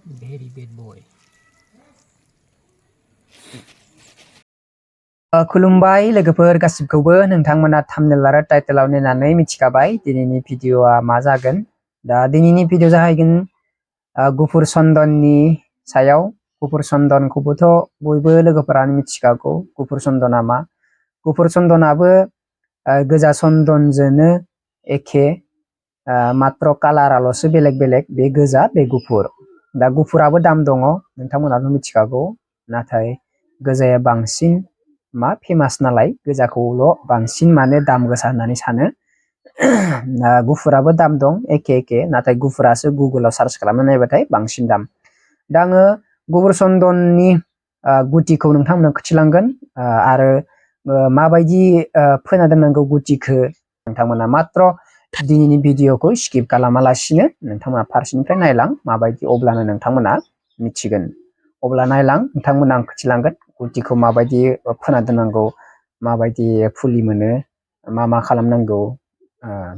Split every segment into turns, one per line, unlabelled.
Very bad boy.
खुलुमबाय लोगोफोर गासिबखौबो नोंथांमोना थाम्बनेल आरो टाइटेलाव नायनानै मिथिखाबाय दिनैनि भिडिअआ मा जागोन। दा दिनैनि भिडिअ जाहैगोन गुफुर चन्दननि सायाव। गुफुर चन्दनखौबोथ' बयबो लोगोफोरानो मिथिखागौ गुफुर चन्दना मा। गुफुर चन्दनाबो गोजा चन्दनजोंनो एखे, मात्र कालाराल'सो बेलेग बेलेग, बे गोजा बे गुफुर। दा गुफुराबो दाम दङ नोंथांमोनाथ' मिथिखागौ, नाथाय गोजाया बांसिन मा फेमास नालाय गोजाखौल' बांसिन माने दाम गोसा होननानै सानो। गुफुराबो दाम दं एखे एखे, नाथाय गुफुरासो गुगोलाव सार्च खालामना नायबाथाय बांसिन दाम। दा आङो गुफुर चन्दननि गुटिखौ नोंथांमोननो खिथिलांगोन आरो माबायदि फोना दोननांगौ गुटिखौ नोंथांमोना मात्र दिनैनि भिडिअखौ स्किप खालामालासिनो नोंथांमोना फारसेनिफ्राय नायलां माबायदि, अब्लानो नोंथांमोना मिथिगोन। अब्ला नायलां नोंथांमोना आं खिथिलांगोन गुटिखौ माबायदि फोना दोननांगौ, माबायदि फुलि मोनो, मा खालामनांगौ,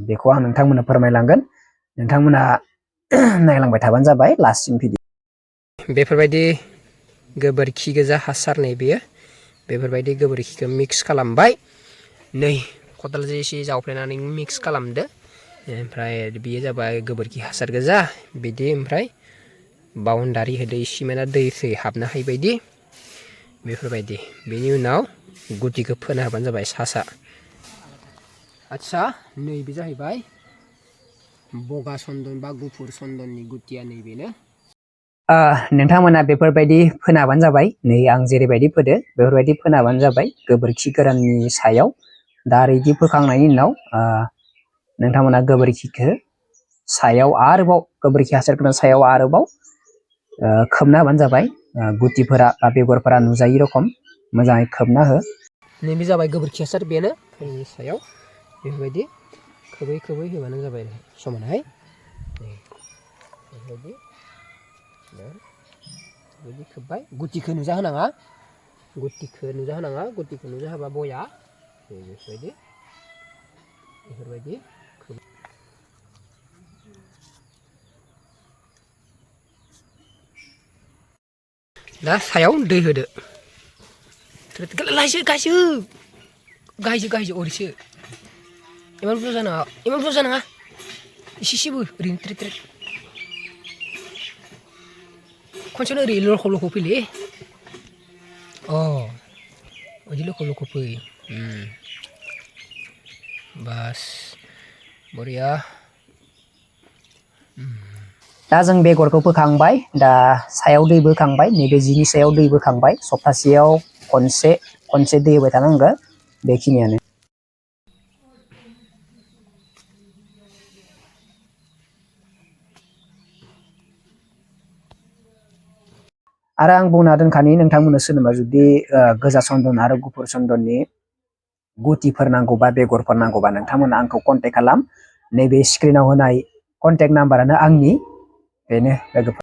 बेखौ आं नोंथांमोननो फोरमायलांगोन। नोंथांमोना नायलांबाय थाबानो जाबाय लास्टसिम भिडिअ।
बेफोरबायदि गोबोरखि गोजा हासार नै बेयो, बेफोरबायदि गोबोरखिखौ मिक्स खालामबाय। नै खदालजों एसे जावफ्लेनानै मिक्स खालामदो। ओमफ्राय बेयो जाबाय गोबोरखि हासार गोजा बिदि। ओमफ्राय बाउन्डारि होदो सिमेन्टआ दै हाबनो हायि बायदि, बेफोरबायदि। बेनि उनाव गुटिखौ फोना होबानो जाबाय सा सा। आदसा नैबे जाहैबाय बगा चन्दन बा गुफुर चन्दननि गुटिया नैबेनो।
नोंथांमोना बेफोरबायदि फोनाबानो जाबाय। नै आं जेरैबायदि फोदो बेफोरबायदि फोनाबानो जाबाय गोबोरखि गोराननि सायाव। दा बिदि फोखांनायनि उनाव नोंथांमोना गोबोरखिखौ सायाव आरोबाव, गोबोरखि हासार गोनां सायाव आरोबाव खोबना होबानो जाबाय। गुटिफोरा बा बेगरफोरा नुजायै रखम मोजाङै खोबना हो।
नैबे जाबाय गोबोरखि हासार, बेनो फुलनि सायाव बेफोरबायदि खोबै खोबै होबानो जाबाय समानहाय। बेफोरबायदि बिदि खोब्बाय। गुटिखौ नुजा होनाङा, गुटिखौ नुजा होनाङा, गुटिखौ नुजा होबा बया। बेफोरबायदि बेफोरबायदि दा सायाव दै होदो। गायसो गायसो गायसो गायसो ओरैसो इमान बुरजा जानाङा, इमान बुरजा जानाङा, इसेसेबो ओरैनो ट्रेक ट्रेक खनसेनो ओरै लख' लख' फैलै। बिदि लख' लख' फै। बास बरिया।
दा जों बेगरखौ फोखांबाय, दा सायाव दै बोखांबाय, नैबे जिनि सायाव दै बोखांबाय। सप्तासेयाव खनसे दै होबाय थानांगौ, बेखिनियानो। आरो आं बुंना दोनखानि नोंथांमोननो सोरनोबा जुदि गोजा चन्दन आरो गुफुर चन्दननि गुटिफोर नांगौबा बेगरफोर नांगौबा नोंथांमोना आंखौ कन्टेक्ट खालाम। नैबे स्क्रिनाव होनाय कन्टेक्ट नाम्बारानो आंनि, बेनो लोगोफोर।